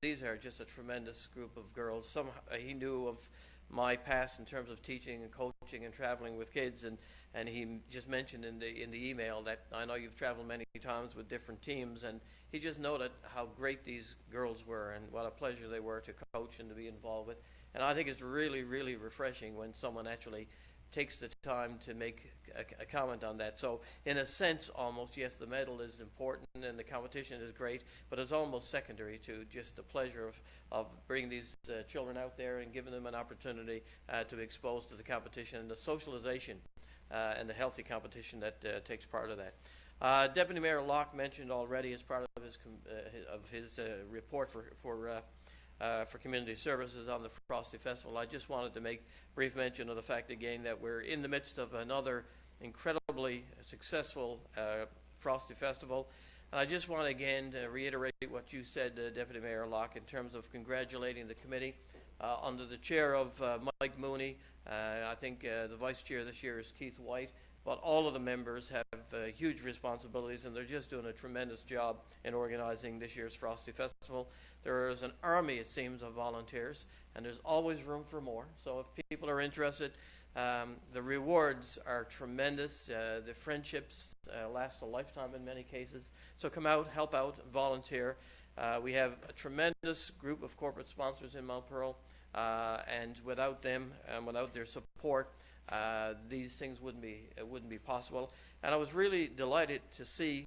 these are just a tremendous group of girls. He knew of my past in terms of teaching and coaching and traveling with kids, and he just mentioned in the email that I know you've traveled many times with different teams, and he just noted how great these girls were and what a pleasure they were to coach and to be involved with. And I think it's really, really refreshing when someone actually takes the time to make a comment on that. So in a sense, almost, yes, the medal is important and the competition is great, but it's almost secondary to just the pleasure of bringing these children out there and giving them an opportunity to be exposed to the competition and the socialization and the healthy competition that takes part of that. Deputy Mayor Locke mentioned already as part of his report for community services on the Frosty Festival. I just wanted to make brief mention of the fact again that we're in the midst of another incredibly successful Frosty Festival. And I just want again to reiterate what you said, Deputy Mayor Locke, in terms of congratulating the committee under the chair of Mike Mooney. I think the vice chair this year is Keith White. But all of the members have huge responsibilities, and they're just doing a tremendous job in organizing this year's Frosty Festival. There is an army, it seems, of volunteers, and there's always room for more. So if people are interested, the rewards are tremendous. The friendships last a lifetime in many cases. So come out, help out, volunteer. We have a tremendous group of corporate sponsors in Mount Pearl, and without them and without their support, these things wouldn't be possible. And I was really delighted to see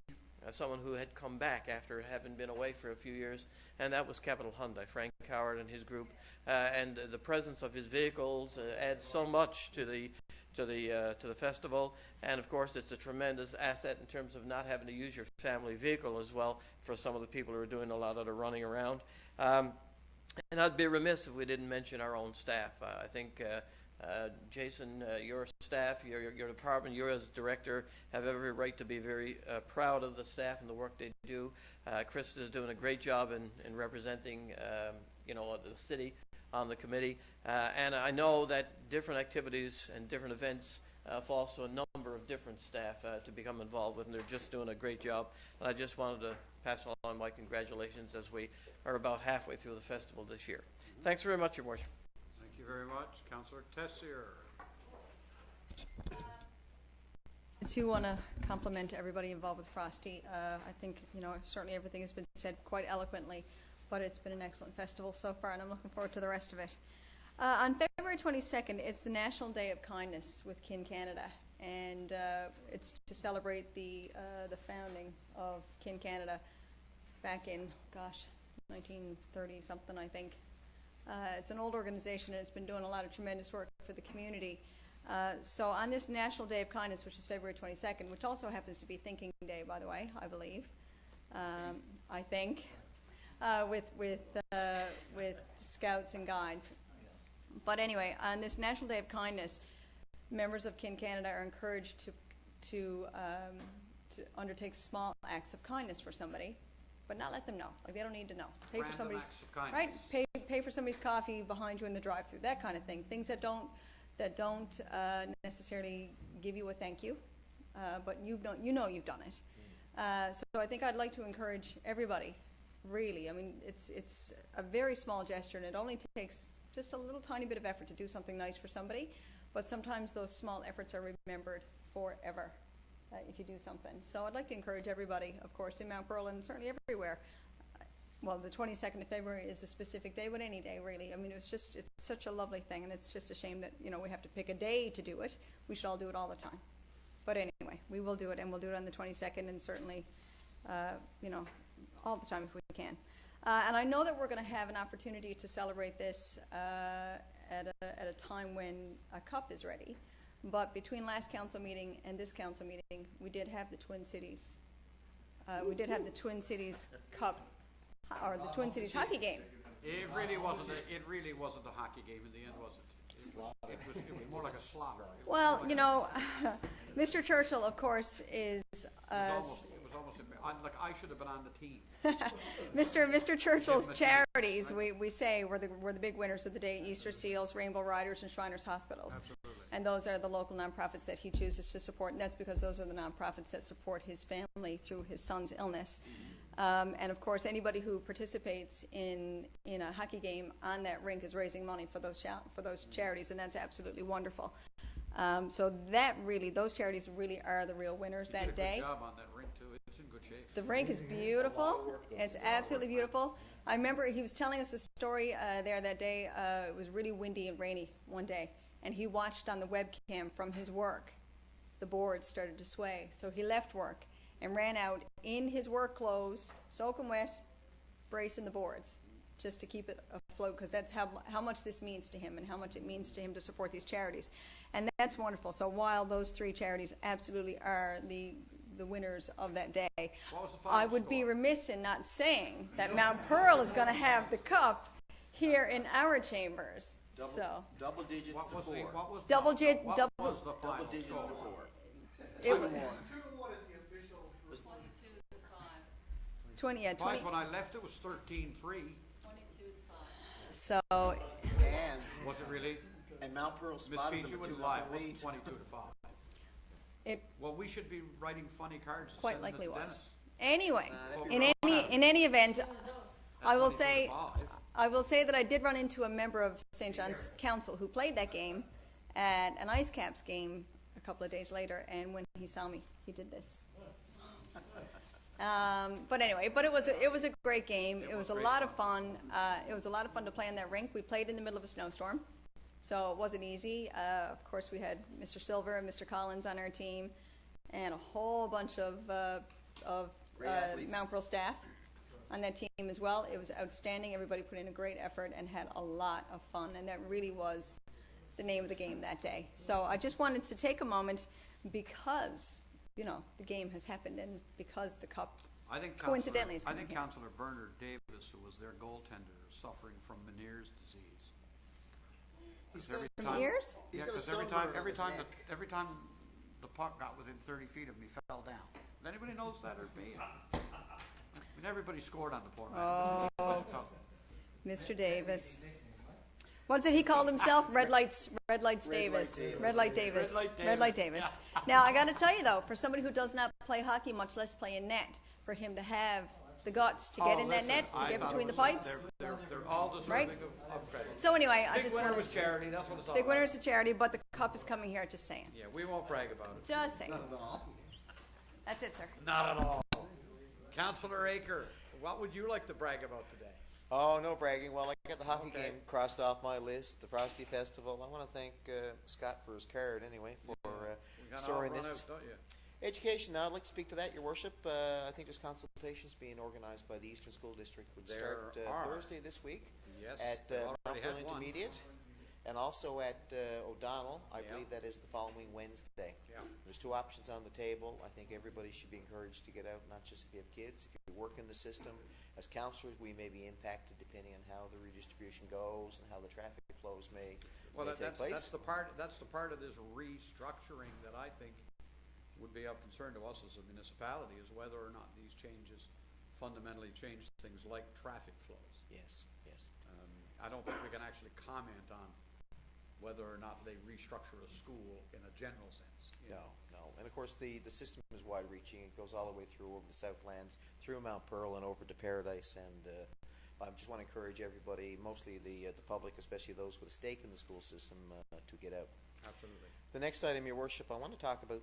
someone who had come back after having been away for a few years, and that was Capital Hyundai, Frank Howard and his group. And the presence of his vehicles adds so much to the festival. And of course, it's a tremendous asset in terms of not having to use your family vehicle as well for some of the people who are doing a lot of the running around. And I'd be remiss if we didn't mention our own staff. I think Jason, your staff, your department, you as director have every right to be very proud of the staff and the work they do. Krista is doing a great job in representing, the city on the committee. And I know that different activities and different events falls to a number of different staff to become involved with, and they're just doing a great job. And I just wanted to pass along my congratulations as we are about halfway through the festival this year. Thanks very much, Your Worship.
Thank you very much. Councillor Tessier.
I do want to compliment everybody involved with Frosty. I think, certainly everything has been said quite eloquently, but it's been an excellent festival so far, and I'm looking forward to the rest of it. On February 22nd, it's the National Day of Kindness with Kin Canada, and it's to celebrate the founding of Kin Canada back in, 1930-something, I think. It's an old organization, and it's been doing a lot of tremendous work for the community. So on this National Day of Kindness, which is February 22nd, which also happens to be Thinking Day, by the way, I believe, I think, with Scouts and Guides. But anyway, on this National Day of Kindness, members of Kin Canada are encouraged to undertake small acts of kindness for somebody, but not let them know. Like, they don't need to know. Pay for somebody's
acts of kindness.
right. Pay for somebody's coffee behind you in the drive-thru. That kind of thing. Things that don't necessarily give you a thank you, but you've done it. So I think I'd like to encourage everybody. Really, I mean, it's a very small gesture, and it only takes just a little tiny bit of effort to do something nice for somebody. but sometimes those small efforts are remembered forever if you do something. So I'd like to encourage everybody, of course, in Mount Pearl and certainly everywhere. Well, the 22nd of February is a specific day, but any day, really. I mean, it's such a lovely thing, and it's just a shame that, we have to pick a day to do it. We should all do it all the time. But anyway, we will do it, and we'll do it on the 22nd, and certainly, all the time if we can. And I know that we're going to have an opportunity to celebrate this at a time when a cup is ready. But between last council meeting and this council meeting, we did have the Twin Cities. We did have the Twin Cities Cup, or the Twin Cities hockey game.
It really wasn't a hockey game in the end, was it? It was more like a slaughter.
Well, Mr. Churchill, of course, is
It was almost like I should have been on the team.
Mr. Churchill's charities. We say were the big winners of the day: Easter Seals, Rainbow Riders, and Shriners Hospitals.
Absolutely.
And those are the local nonprofits that he chooses to support, and that's because those are the nonprofits that support his family through his son's illness. And of course, anybody who participates in a hockey game on that rink is raising money for those charities, and that's absolutely wonderful. So those charities really are the real winners that day.
Good job on that rink too. It's in good shape.
The rink is beautiful. It's absolutely beautiful. I remember he was telling us a story there that day. It was really windy and rainy one day, and he watched on the webcam from his work. The boards started to sway, so he left work and ran out in his work clothes, soaking wet, bracing the boards, just to keep it afloat, because that's how much this means to him and how much it means to him to support these charities. And that's wonderful. So while those three charities absolutely are the winners of that day,
What was the final
I would be
score?
remiss in not saying that Mount Pearl is going to have the cup here in our chambers.
Double digits
What
to
was
four.
the what was
Double
the,
digit-
what
double-
was the final
Double digits
score?
to four.
It
Two to
was-
one.
20, yeah, 20.
Twice when I left, it was 13-3.
So
And
Was it really?
Mount Pearl
Miss
spotted
Peach,
them
you
with
wouldn't
2-0
lie. It
lead.
wasn't 22-5.
it
Well, we should be writing funny cards. and
quite
sending them
likely
to
was.
Dennis.
Anyway,
that'd
be
in any event, I will
22-5.
say that I did run into a member of St. John's Council who played that game at an Ice Caps game a couple of days later, and when he saw me, he did this. But anyway, it was a great game. It was a lot of fun. It was a lot of fun to play on that rink. We played in the middle of a snowstorm, so it wasn't easy. Of course, we had Mr. Silver and Mr. Collins on our team, and a whole bunch of
Great athletes.
Mount Pearl staff on that team as well. It was outstanding. Everybody put in a great effort and had a lot of fun, and that really was the name of the game that day. So I just wanted to take a moment because, the game has happened and because the cup
I think
coincidentally is
I
coming
think
here.
Councillor Bernard Davis, who was their goaltender, is suffering from Meniere's disease.
He's
Every
got a-
Some
time-
ears?
He's
Yeah,
got a
'cause every
sunburn
time,
on
every
his
time,
neck.
every time the puck got within 30 feet of him, he fell down. Did anybody notice that or me? I mean, everybody scored on the poor man.
Oh, Mr. Davis. What is it he called himself? Red Lights Davis. Red Light Davis. Red Light Davis. Now, I got to tell you, though, for somebody who does not play hockey, much less play in net, for him to have the guts to get in that net, to get between the pipes.
They're all deserving
Right?
of credit.
So anyway, I
Big
just
winner
wanted
was charity. That's what it's all
big
about.
winner is a charity, but the cup is coming here. Just saying.
Yeah, we won't brag about it.
Just saying.
Not at all.
That's it, sir.
Not at all. Councillor Aker, what would you like to brag about today?
Oh, no bragging. Well, I got the hockey game crossed off my list, the Frosty Festival. I want to thank Scott for his card, anyway, for
You got all
storing
run
this.
out, don't you?
Education, now I'd like to speak to that, Your Worship. I think there's consultations being organized by the Eastern School District, which start
There are.
Thursday this week
Yes,
at
they've
Mount
already
Pearl
had one.
Intermediate, and also at O'Donnell. I
Yeah.
believe that is the following Wednesday.
Yeah.
There's two options on the table. I think everybody should be encouraged to get out, not just if you have kids. If you work in the system, as counselors, we may be impacted depending on how the redistribution goes and how the traffic flows may take
That's
place.
the part of this restructuring that I think would be of concern to us as a municipality, is whether or not these changes fundamentally change things like traffic flows.
Yes, yes.
I don't think we can actually comment on whether or not they restructure a school in a general sense.
No. And of course, the system is wide-reaching. It goes all the way through over the Southlands, through Mount Pearl, and over to Paradise. And I just want to encourage everybody, mostly the public, especially those with a stake in the school system, to get out.
Absolutely.
The next item, Your Worship, I want to talk about,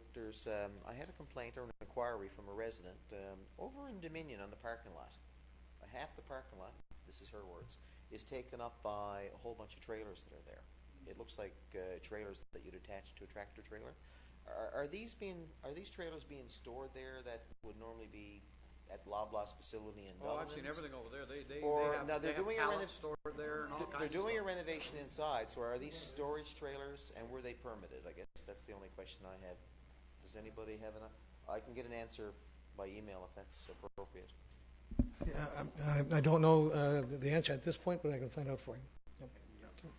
I had a complaint or an inquiry from a resident over in Dominion on the parking lot. Half the parking lot, this is her words, is taken up by a whole bunch of trailers that are there. It looks like trailers that you'd attach to a tractor trailer. Are these trailers being stored there that would normally be at Loblaws facility in
Oh,
Melvins?
I've seen everything over there.
They're doing
pallets stored there and all kinds
They're
of
doing a
stuff.
renovation inside, so are these storage trailers, and were they permitted? I guess that's the only question I have. Does anybody have I can get an answer by email if that's appropriate.
Yeah, I don't know the answer at this point, but I can find out for you. Yep.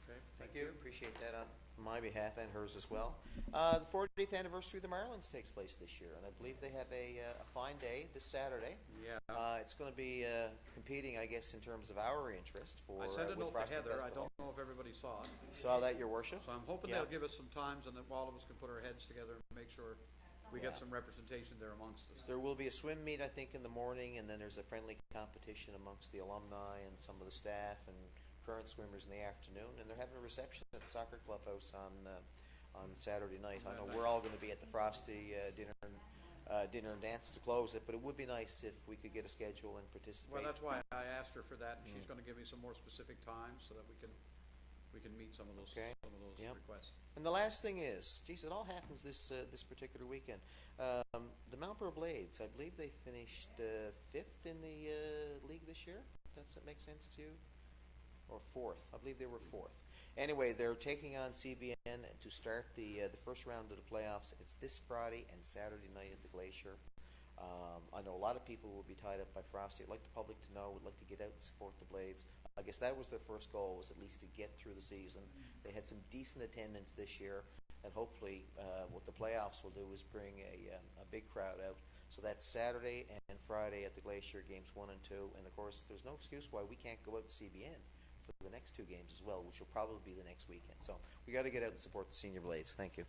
Okay,
Thank you. Appreciate that on my behalf and hers as well. The 40th anniversary of the Marlins takes place this year, and I believe they have a fine day this Saturday.
Yeah.
It's going to be competing, I guess, in terms of our interest for
I sent a
with
note to
Frosty
Heather. I
Festival.
don't know if everybody saw it.
Saw that, Your Worship.
So I'm hoping
Yeah.
they'll give us some times and that all of us can put our heads together and make sure we get some representation there amongst us.
There will be a swim meet, I think, in the morning, and then there's a friendly competition amongst the alumni and some of the staff and current swimmers in the afternoon. And they're having a reception at the soccer clubhouse on Saturday night. I know we're all going to be at the Frosty dinner and dance to close it, but it would be nice if we could get a schedule and participate.
Well, that's why I asked her for that, and she's going to give me some more specific times so that we can meet some of those
Okay. Yep.
requests.
And the last thing is, geez, it all happens this particular weekend. The Mount Pearl Blades, I believe they finished 5th in the league this year. Does that make sense to you? Or 4th? I believe they were 4th. Anyway, they're taking on CBN to start the first round of the playoffs. It's this Friday and Saturday night at the Glacier. I know a lot of people will be tied up by Frosty. I'd like the public to know, would like to get out and support the Blades. I guess that was their first goal, was at least to get through the season. They had some decent attendance this year, and hopefully what the playoffs will do is bring a big crowd out. So that's Saturday and Friday at the Glacier, games 1 and 2. And, of course, there's no excuse why we can't go out to CBN for the next 2 games as well, which will probably be the next weekend. So we got to get out and support the Senior Blades. Thank you.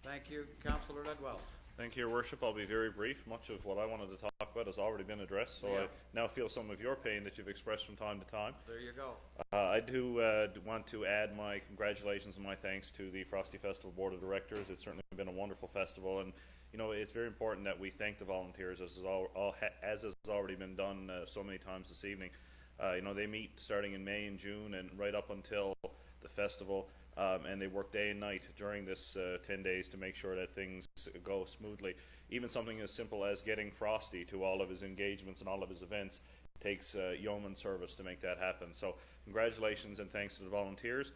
Thank you, Councillor Ledwell.
Thank you, Your Worship. I'll be very brief. Much of what I wanted to talk about has already been addressed, so
Yeah.
I now feel some of your pain that you've expressed from time to time.
There you go.
I do want to add my congratulations and my thanks to the Frosty Festival Board of Directors. It's certainly been a wonderful festival, and you know it's very important that we thank the volunteers, as has already been done so many times this evening. You know, they meet starting in May and June and right up until the festival, and they work day and night during this 10 days to make sure that things go smoothly. Even something as simple as getting Frosty to all of his engagements and all of his events takes yeoman service to make that happen. So congratulations and thanks to the volunteers.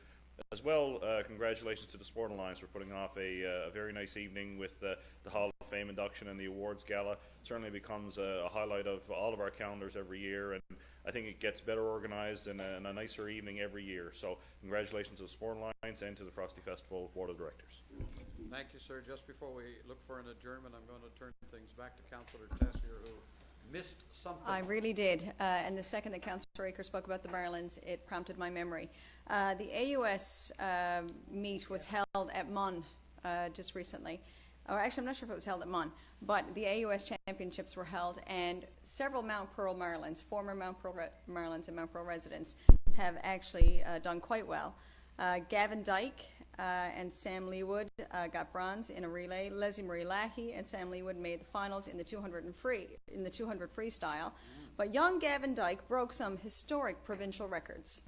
As well, congratulations to the Sport Alliance for putting off a very nice evening with the Hall of Fame induction and the awards gala. Certainly becomes a highlight of all of our calendars every year, and I think it gets better organized and a nicer evening every year. So congratulations to the Sport Alliance and to the Frosty Festival Board of Directors.
Thank you, sir. Just before we look for an adjournment, I'm going to turn things back to Councillor Tessier, who missed something.
I really did. And the second that Councillor Aker spoke about the Marlins, it prompted my memory. The AUS meet was held at Mon just recently. Or actually, I'm not sure if it was held at Mon, but the AUS championships were held, and several Mount Pearl Marlins, former Mount Pearl Marlins and Mount Pearl residents, have actually done quite well. Gavin Dyke and Sam Leewood got bronze in a relay. Leslie Marie Lahey and Sam Leewood made the finals in the 200 freestyle. But young Gavin Dyke broke some historic provincial records.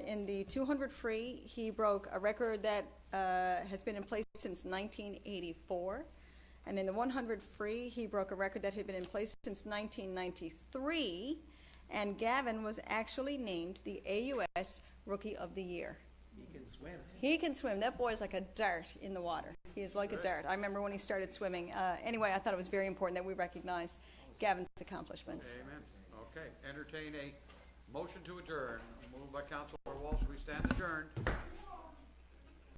In the 200 free, he broke a record that has been in place since 1984. And in the 100 free, he broke a record that had been in place since 1993. And Gavin was actually named the AUS Rookie of the Year.
He can swim.
He can swim. That boy is like a dart in the water. He is like a dart. I remember when he started swimming. Anyway, I thought it was very important that we recognize Gavin's accomplishments.
Amen. Okay. Entertain a motion to adjourn. Moved by Councillor Walsh. We stand adjourned.